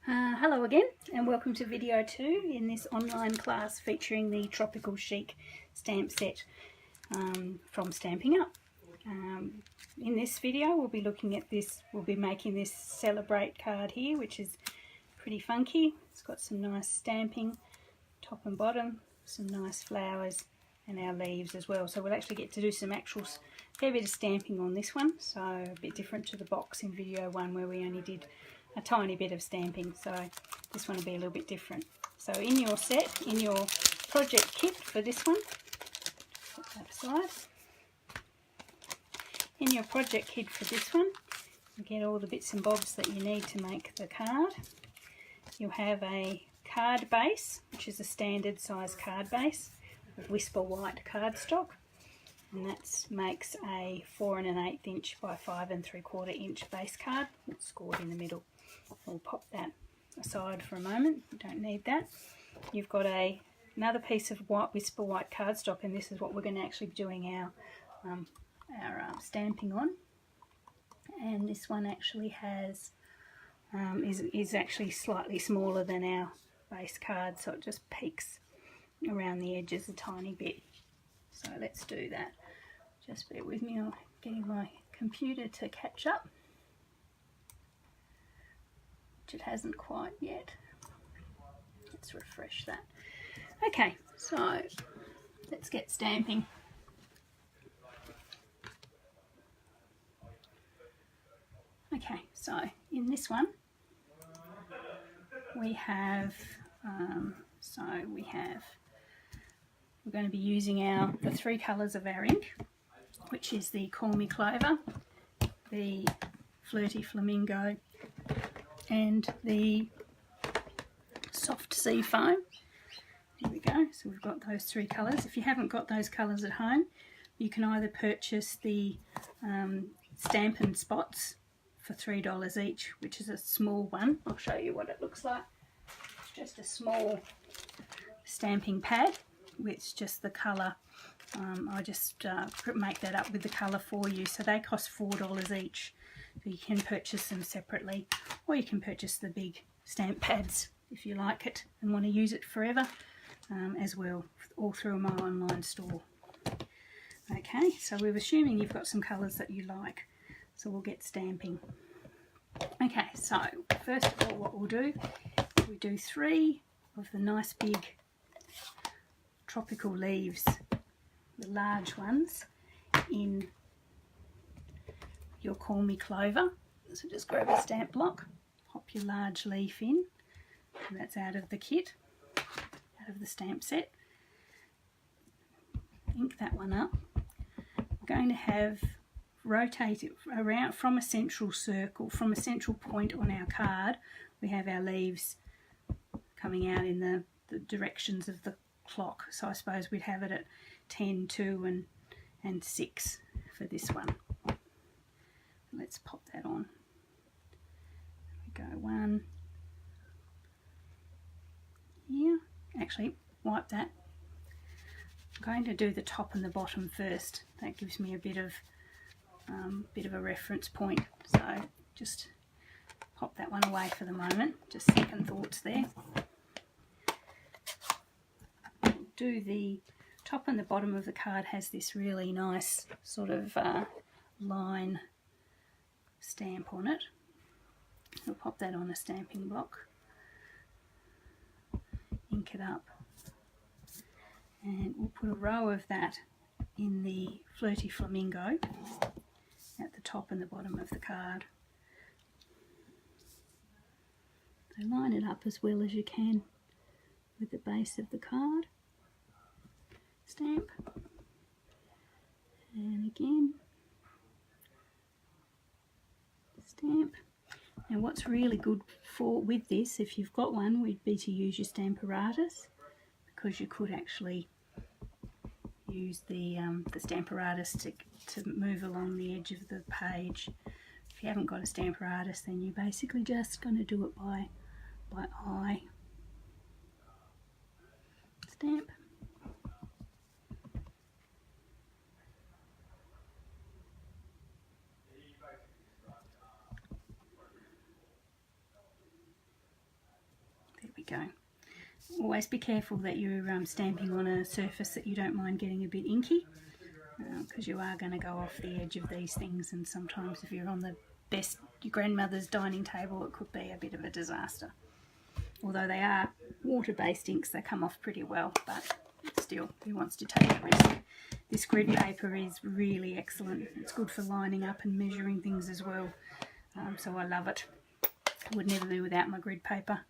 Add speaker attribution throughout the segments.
Speaker 1: Hello again, and welcome to video 2 in this online class featuring the Tropical Chic stamp set from Stampin' Up. In this video we'll be looking at this, we'll be making this Celebrate card here, which is pretty funky. It's got some nice stamping top and bottom, some nice flowers and our leaves as well. So we'll actually get to do some fair bit of stamping on this one, so a bit different to the box in video 1 where we only did a tiny bit of stamping, so this one will be a little bit different. So in your set, in your project kit for this one, put that aside. In your project kit for this one, you get all the bits and bobs that you need to make the card. You'll have a card base, which is a standard size card base with Whisper White cardstock, and that makes a 4 1/8 inch by 5 3/4 inch base card. It's scored in the middle. We'll pop that aside for a moment, we don't need that. You've got another piece of Whisper White cardstock, and this is what we're going to actually be doing our stamping on. And this one actually has is actually slightly smaller than our base card, so it just peeks around the edges a tiny bit. So let's do that. Just bear with me, I'm getting my computer to catch up, which it hasn't quite yet. Let's refresh that. Okay, so let's get stamping. Okay, so in this one we have we're going to be using the 3 colours of our ink, which is the Call Me Clover, the Flirty Flamingo, and the Soft Sea Foam. Here we go, so we've got those 3 colours. If you haven't got those colours at home, you can either purchase the Stampin' Spots for $3 each, which is a small one. I'll show you what it looks like. It's just a small stamping pad with just the colour. I just make that up with the colour for you. So they cost $4 each. So you can purchase them separately, or you can purchase the big stamp pads if you like it and want to use it forever as well, all through my online store. Okay, so we're assuming you've got some colours that you like, so we'll get stamping. Okay, so first of all what we'll do, we do 3 of the nice big tropical leaves, the large ones, in your Call Me Clover. So just grab a stamp block, pop your large leaf in, and that's out of the kit, out of the stamp set. Ink that one up. We're going to have rotate it around from a central circle, from a central point on our card. We have our leaves coming out in the directions of the clock, so I suppose we'd have it at 10, 2 and 6 for this one. Let's pop that on. There we go, 1 here. Actually, wipe that. I'm going to do the top and the bottom first. That gives me a bit of a reference point. So just pop that one away for the moment. Just second thoughts there. Do the top and the bottom of the card has this really nice sort of line stamp on it. We'll pop that on a stamping block, ink it up, and we'll put a row of that in the Flirty Flamingo at the top and the bottom of the card. So line it up as well as you can with the base of the card. Stamp, and again stamp. Now what's really good with this, if you've got one, would be to use your Stamparatus, because you could actually use the Stamparatus to move along the edge of the page. If you haven't got a Stamparatus, then you're basically just going to do it by eye. Stamp. go. Always be careful that you're stamping on a surface that you don't mind getting a bit inky, because you are going to go off the edge of these things, and sometimes if you're on your grandmother's dining table, it could be a bit of a disaster. Although they are water-based inks, they come off pretty well, but still, who wants to take a risk? This grid paper is really excellent. It's good for lining up and measuring things as well, so I love it. I would never do without my grid paper.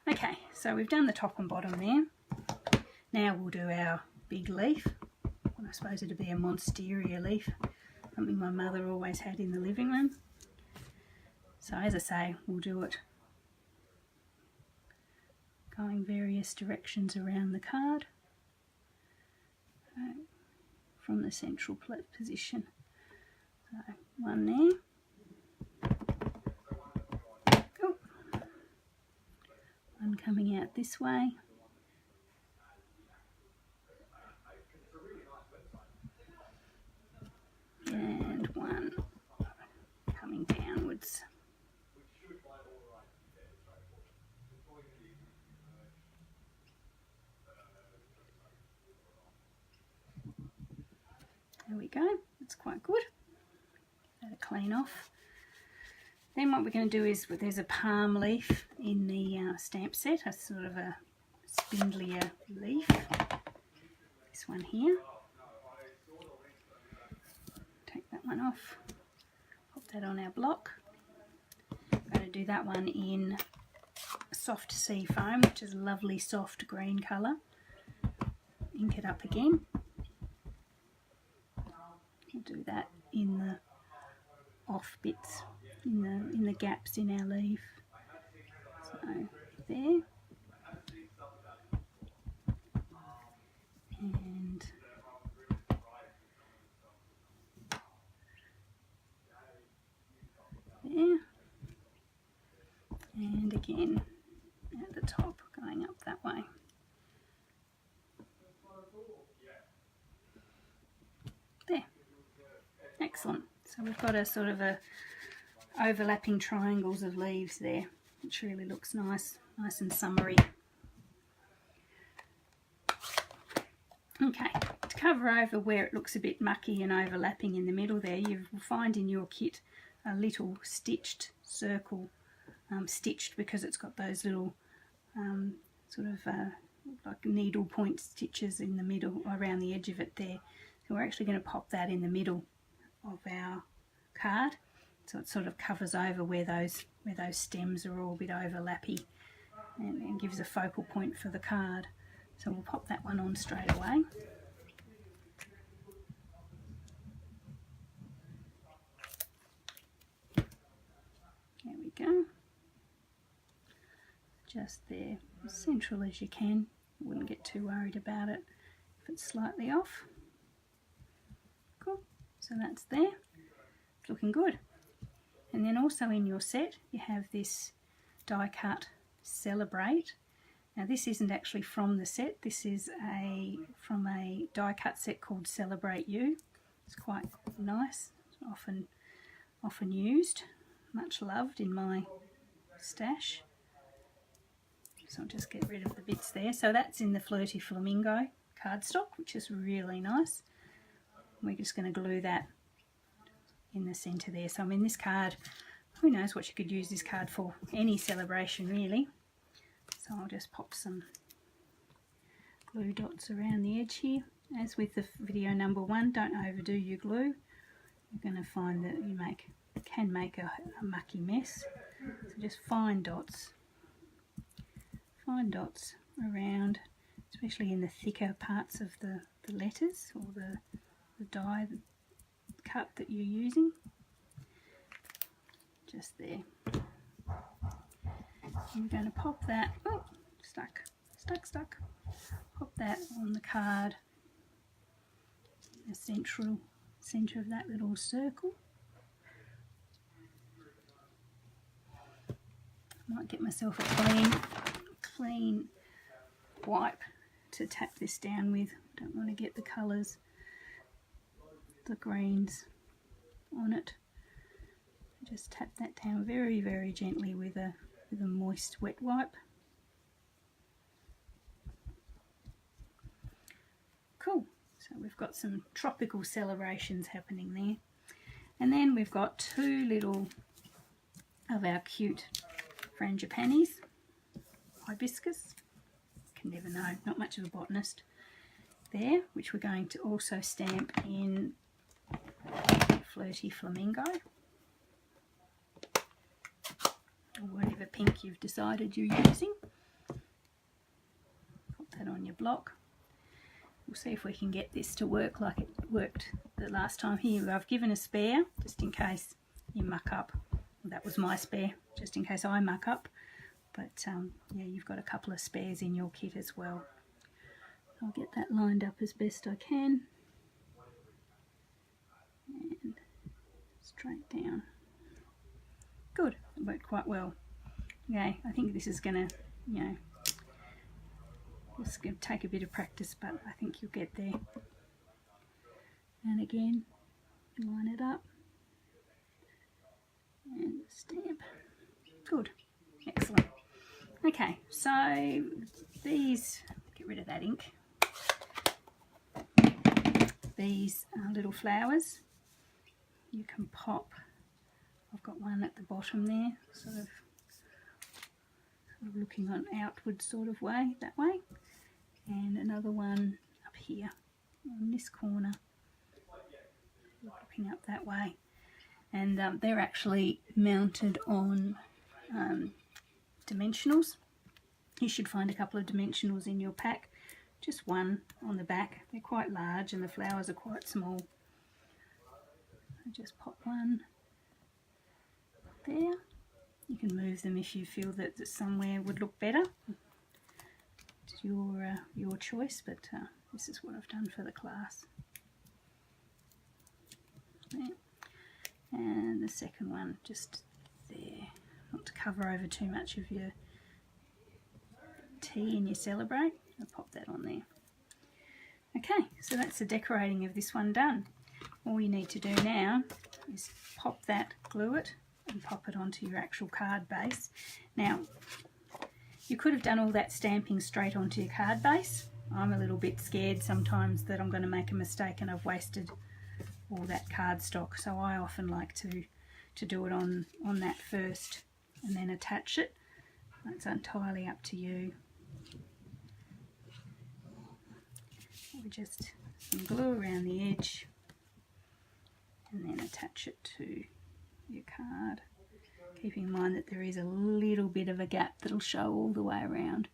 Speaker 1: Okay, so we've done the top and bottom there. Now we'll do our big leaf. I suppose it'd be a monstera leaf, something my mother always had in the living room. So as I say, we'll do it going various directions around the card, from the central position. So one there, oh, one coming out this way, and one coming downwards. There we go, that's quite good. Let it clean off. Then what we're going to do is, there's a palm leaf in the stamp set, a sort of a spindlier leaf. This one here. Take that one off, pop that on our block. I'm going to do that one in soft sea foam, which is a lovely soft green colour. Ink it up again. We'll do that in the off bits, in the gaps in our leaf. So there, and there, and again at the top, going up that way. There. Excellent. So we've got a sort of overlapping triangles of leaves there, which really looks nice and summery. Okay, to cover over where it looks a bit mucky and overlapping in the middle there, you will find in your kit a little stitched circle, stitched because it's got those little sort of like needle point stitches in the middle around the edge of it there. So we're actually going to pop that in the middle of our card, so it sort of covers over where those stems are all a bit overlappy, and gives a focal point for the card. So we'll pop that one on straight away. There we go. Just there, as central as you can. Wouldn't get too worried about it if it's slightly off. Cool. So that's there. It's looking good. And then also in your set you have this die cut Celebrate. Now this isn't actually from the set, this is from a die cut set called Celebrate You. It's quite nice, it's often used, much loved in my stash. So I'll just get rid of the bits there. So that's in the Flirty Flamingo cardstock, which is really nice. We're just going to glue that in the centre there. So I mean, this card, who knows what you could use this card for, any celebration really. So I'll just pop some glue dots around the edge here. As with the video number 1, don't overdo your glue. You're going to find that you can make a mucky mess. So just fine dots around, especially in the thicker parts of the letters or the die cut that you're using. Just there. I'm going to pop that, oh, stuck, pop that on the card, the centre of that little circle. Might get myself a clean wipe to tap this down with. Don't want to get the colours, the greens on it. Just tap that down very, very gently with a moist wet wipe. Cool. So we've got some tropical celebrations happening there. And then we've got 2 little of our cute frangipanis, hibiscus. Can never know, not much of a botanist there, which we're going to also stamp in Flirty Flamingo, or whatever pink you've decided you're using. Put that on your block. We'll see if we can get this to work like it worked the last time. Here I've given a spare just in case you muck up. That was my spare, just in case I muck up. But yeah, you've got a couple of spares in your kit as well. I'll get that lined up as best I can. And straight down. Good, it worked quite well. Okay, I think this is going to, you know, it's going to take a bit of practice, but I think you'll get there. And again, line it up and stamp. Good, excellent. Okay, so these, get rid of that ink. These little flowers, you can pop. I've got one at the bottom there, sort of looking on outward sort of way, that way. And another one up here on this corner, looking up that way. And they're actually mounted on dimensionals. You should find a couple of dimensionals in your pack, just one on the back. They're quite large and the flowers are quite small. So just pop one there. You can move them if you feel that somewhere would look better. It's your choice, but this is what I've done for the class. There. And the second one just there, not to cover over too much of your tea in your Celebrate. I'll pop that on there. Okay, so that's the decorating of this one done. All you need to do now is pop that, glue it, and pop it onto your actual card base. Now, you could have done all that stamping straight onto your card base. I'm a little bit scared sometimes that I'm going to make a mistake and I've wasted all that cardstock, so I often like to do it on that first and then attach it. It's entirely up to you. We just some glue around the edge and then attach it to your card, keeping in mind that there is a little bit of a gap that'll show all the way around.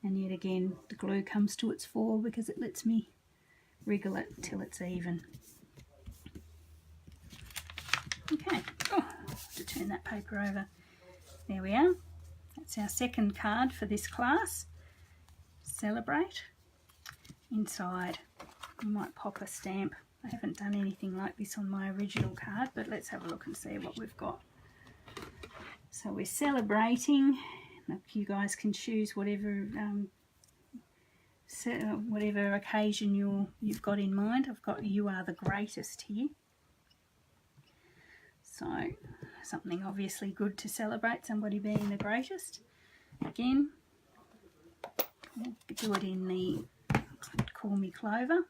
Speaker 1: And yet again, the glue comes to its fore because it lets me wriggle it till it's even. Okay, oh, I have to turn that paper over. There we are. That's our second card for this class. Celebrate. Inside, you might pop a stamp. I haven't done anything like this on my original card, but let's have a look and see what we've got. So we're celebrating. Look, you guys can choose whatever whatever occasion you've got in mind. I've got "You Are the Greatest" here. So something obviously good to celebrate, somebody being the greatest. Again, we'll do it in the Call Me Clover.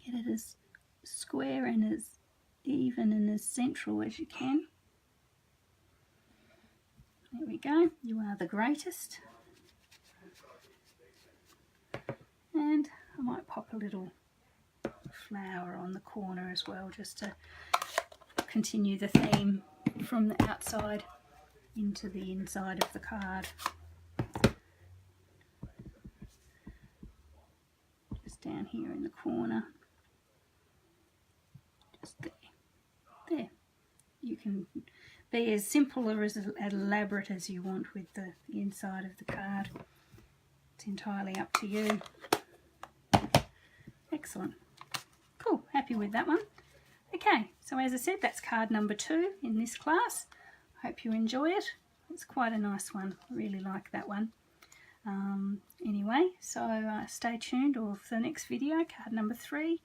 Speaker 1: Get it as square and as even and as central as you can. There we go. You are the greatest. And I might pop a little flower on the corner as well, just to continue the theme from the outside into the inside of the card. Just down here in the corner. Just there. There. You can be as simple or as elaborate as you want with the inside of the card. It's entirely up to you. Excellent. Cool, happy with that one. Okay, so as I said, that's card number 2 in this class. Hope you enjoy it. It's quite a nice one. I really like that one. Anyway, so stay tuned or for the next video, card number 3.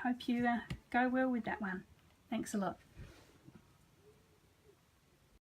Speaker 1: Hope you go well with that one. Thanks a lot.